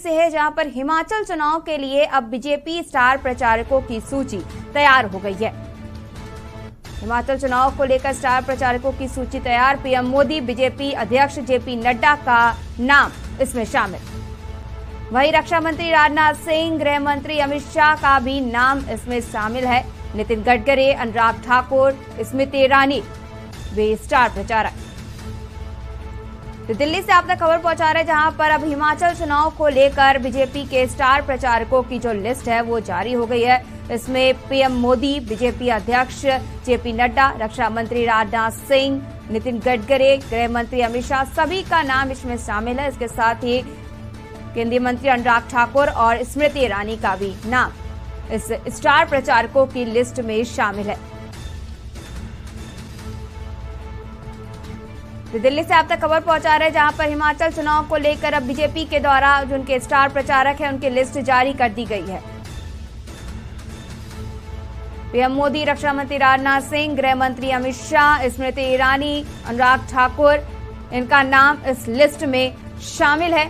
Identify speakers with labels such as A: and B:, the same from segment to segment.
A: से है, जहां पर हिमाचल चुनाव के लिए अब बीजेपी स्टार प्रचारकों की सूची तैयार हो गई है। हिमाचल चुनाव को लेकर स्टार प्रचारकों की सूची तैयार। पीएम मोदी, बीजेपी अध्यक्ष जेपी नड्डा का नाम इसमें शामिल। वहीं रक्षा मंत्री राजनाथ सिंह, गृह मंत्री अमित शाह का भी नाम इसमें शामिल है। नितिन गडकरी, अनुराग ठाकुर, स्मृति ईरानी वे स्टार प्रचारक। तो दिल्ली से आप तक खबर पहुंचा रहे, जहां पर अब हिमाचल चुनाव को लेकर बीजेपी के स्टार प्रचारकों की जो लिस्ट है वो जारी हो गई है। इसमें पीएम मोदी, बीजेपी अध्यक्ष जेपी नड्डा, रक्षा मंत्री राजनाथ सिंह, नितिन गडकरी, गृह मंत्री अमित शाह, सभी का नाम इसमें शामिल है। इसके साथ ही केंद्रीय मंत्री अनुराग ठाकुर और स्मृति ईरानी का भी नाम इस स्टार प्रचारकों की लिस्ट में शामिल है। तो दिल्ली से आप तक खबर पहुंचा रहे, जहां पर हिमाचल चुनाव को लेकर अब बीजेपी के द्वारा जो उनके स्टार प्रचारक हैं उनकी लिस्ट जारी कर दी गई है। पीएम मोदी, रक्षा मंत्री राजनाथ सिंह, गृह मंत्री अमित शाह, स्मृति ईरानी, अनुराग ठाकुर, इनका नाम इस लिस्ट में शामिल है।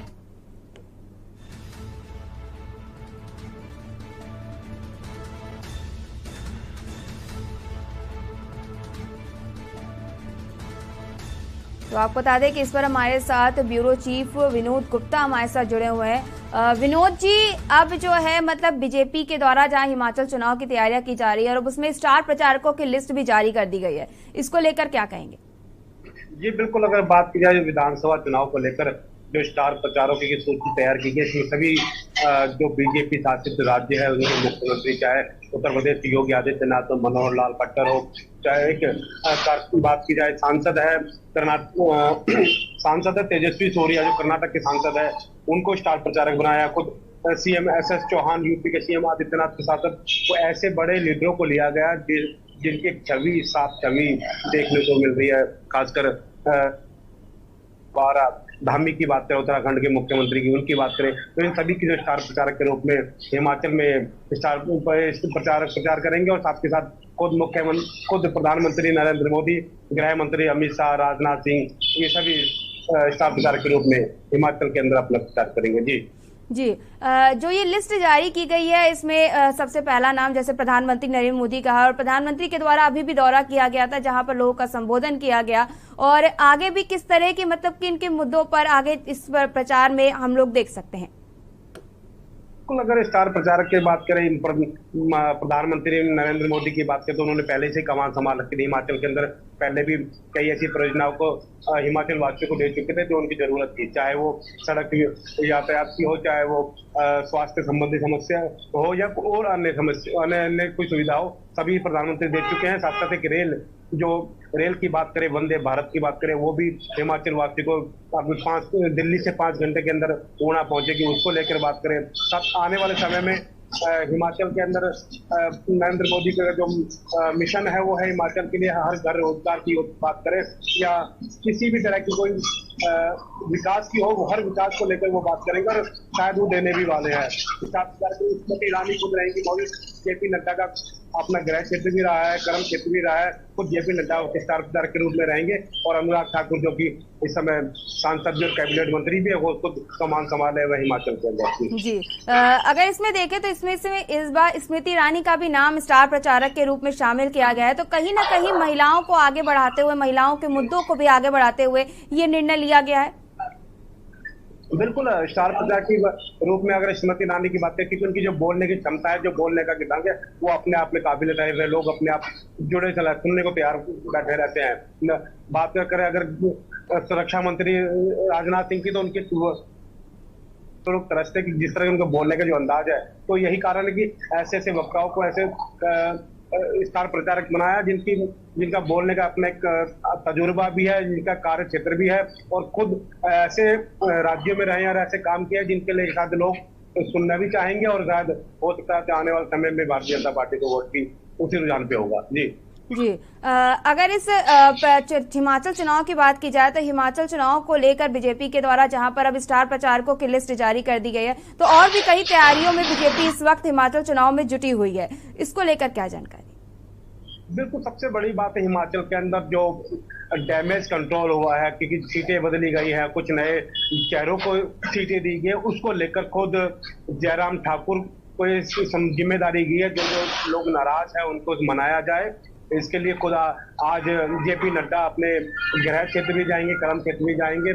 A: तो आपको बता दें कि इस पर हमारे साथ ब्यूरो चीफ विनोद गुप्ता हमारे साथ जुड़े हुए हैं। विनोद जी, अब जो है मतलब बीजेपी के द्वारा जहां हिमाचल चुनाव की तैयारियां की जा रही है और अब उसमें स्टार प्रचारकों की लिस्ट भी जारी कर दी गई है, इसको लेकर क्या कहेंगे?
B: जी बिल्कुल, अगर बात की जाए विधानसभा चुनाव को लेकर जो स्टार प्रचारकों की सूची तैयार की गई, इसमें सभी जो बीजेपी शासित राज्य है उनके मुख्यमंत्री, चाहे उत्तर प्रदेश के योगी आदित्यनाथ, मनोहर लाल खट्टर हो, चाहे एक बात की जाए सांसद है सांसद है तेजस्वी सूर्या जो कर्नाटक के सांसद है, उनको स्टार प्रचारक बनाया। खुद सीएम एसएस चौहान, यूपी के सीएम आदित्यनाथ के सांसद, तो ऐसे बड़े लीडरों को लिया गया जिनकी छवि, साफ छवि देखने को मिल रही है। खासकर धामी की बात करें, उत्तराखंड के मुख्यमंत्री की, उनकी बात करें, तो इन सभी की जो स्टार प्रचारक के रूप में हिमाचल में स्टार प्रचार करेंगे। और साथ के साथ खुद प्रधानमंत्री नरेंद्र मोदी, गृह मंत्री अमित शाह, राजनाथ सिंह, ये सभी स्टार प्रचारक के रूप में हिमाचल के अंदर अपना प्रचार करेंगे। जी,
A: जो ये लिस्ट जारी की गई है इसमें सबसे पहला नाम जैसे प्रधानमंत्री नरेंद्र मोदी का है और प्रधानमंत्री के द्वारा अभी भी दौरा किया गया था जहां पर लोगों का संबोधन किया गया, और आगे भी किस तरह की मतलब कि इनके मुद्दों पर आगे इस प्रचार में हम लोग देख सकते हैं।
B: अगर स्टार प्रचारक की बात करें, प्रधानमंत्री नरेंद्र मोदी की बात करें तो उन्होंने पहले से कमान संभाल रखी थी हिमाचल के अंदर। पहले भी कई ऐसी परियोजनाओं को हिमाचल वासियों को दे चुके थे जो उनकी जरूरत थी, चाहे वो सड़क यातायात की हो, चाहे वो स्वास्थ्य संबंधी समस्या हो या और अन्य समस्या, अन्य कोई सुविधा हो, सभी प्रधानमंत्री दे चुके हैं। साथ साथ एक रेल की बात करें, वंदे भारत की बात करें, वो भी हिमाचल वासी को दिल्ली से 5 घंटे के अंदर ऊना पहुंचेगी, उसको लेकर बात करें। तब आने वाले समय में हिमाचल के अंदर नरेंद्र मोदी का जो मिशन है वो है हिमाचल के लिए हर घर रोजगार की बात करें या किसी भी तरह की कोई विकास की हो, हर विकास को लेकर वो बात करेंगे और शायद वो देने भी वाले हैं। स्मृति ईरानी खुद रहेंगी मौजूद। जेपी नड्डा का अपना गृह क्षेत्र भी रहा है, कर्म क्षेत्र भी रहा है, खुद जेपी नड्डा स्टार प्रचारक के रूप में रहेंगे। और अनुराग ठाकुर जो कि इस समय सांसद भी और कैबिनेट मंत्री भी है, वो खुद कमान संभाले हुए हिमाचल के अंदर।
A: जी, अगर इसमें देखें तो इसमें से इस बार स्मृति ईरानी का भी नाम स्टार प्रचारक के रूप में शामिल किया गया है, तो कहीं ना कहीं महिलाओं को आगे बढ़ाते हुए, महिलाओं के मुद्दों को भी आगे बढ़ाते हुए ये निर्णय लिया गया है।
B: बिल्कुल, स्टार प्रचारक के रूप में अगर स्मृति ईरानी की बात करें, क्योंकि उनकी जो बोलने की क्षमता है, जो बोलने का ढंग है, वो अपने आप में काबिल तारीफ है। लोग अपने आप जुड़े चला सुनने को तैयार बैठे रहते हैं। बात करें अगर सुरक्षा मंत्री राजनाथ सिंह की, तो उनके तरह की जिस तरह उनके बोलने का जो अंदाज है, तो यही कारण है कि ऐसे ऐसे वक्ताओं को ऐसे स्टार प्रचारक बनाया जिनका बोलने का अपना एक तजुर्बा भी है, जिनका कार्य क्षेत्र भी है और खुद ऐसे राज्यों में रहे और ऐसे काम किया जिनके लिए शायद लोग सुनना भी चाहेंगे और शायद हो सकता है आने वाले समय में भारतीय जनता पार्टी को वोट भी उसी रुझान पे होगा। जी,
A: अगर इस हिमाचल चुनाव की बात की जाए तो हिमाचल चुनाव को लेकर बीजेपी के द्वारा जहां पर अब स्टार प्रचारकों की लिस्ट जारी कर दी गई है, तो और भी कई तैयारियों में बीजेपी इस वक्त हिमाचल चुनाव में जुटी हुई है, इसको लेकर क्या जानकारी?
B: बिल्कुल सबसे बड़ी बात है हिमाचल के अंदर जो डैमेज कंट्रोल हुआ है, क्योंकि सीटें बदली गई हैं, कुछ नए चेहरों को सीटें दी गई है, उसको लेकर खुद जयराम ठाकुर को ये जिम्मेदारी की है। जो जो लोग नाराज हैं उनको मनाया जाए, इसके लिए खुद आज जेपी नड्डा अपने गृह क्षेत्र भी जाएंगे, करम क्षेत्र भी जाएंगे।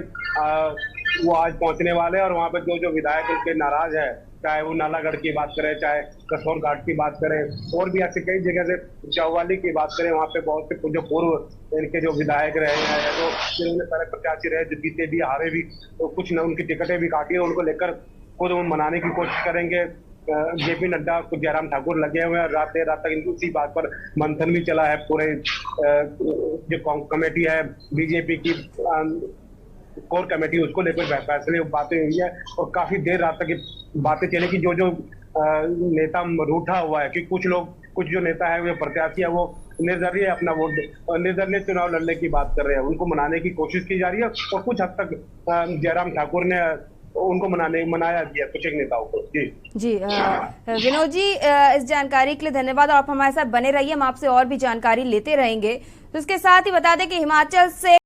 B: वो आज पहुंचने वाले हैं और वहाँ पर जो जो विधायक उनके नाराज है, चाहे वो नालागढ़ की बात करें, चाहे कसौर घाट की बात करें, और भी ऐसे कई जगह से चौवाली की बात करें, वहाँ पे बहुत से जो पूर्व इनके जो विधायक रहे हैं या जो जिन्होंने सारे प्रत्याशी रहे, जो जीते भी हारे भी, तो कुछ न उनकी टिकटें भी काटी है, उनको लेकर खुद वो मनाने की कोशिश करेंगे। जेपी नड्डा को जयराम ठाकुर लगे हुए हैं, रात देर रात तक इनको उसी बात पर मंथन भी चला है। पूरे जो कमेटी है बीजेपी की कोर कमेटी, उसको लेकर फैसले बातें हुई है और काफी देर रात तक बातें चली कि जो जो नेता रूठा हुआ है कि कुछ जो नेता है, वो प्रत्याशी है, वो निर्दलीय अपना वोट निर्दलीय चुनाव लड़ने की बात कर रहे हैं, उनको मनाने की कोशिश की जा रही है और कुछ हद तक जयराम ठाकुर ने उनको मनाया दिया कुछ एक नेताओं को। जी
A: विनोद जी, इस जानकारी के लिए धन्यवाद और आप हमारे साथ बने रहिए, हम आपसे और भी जानकारी लेते रहेंगे। तो इसके साथ ही बता दें कि हिमाचल से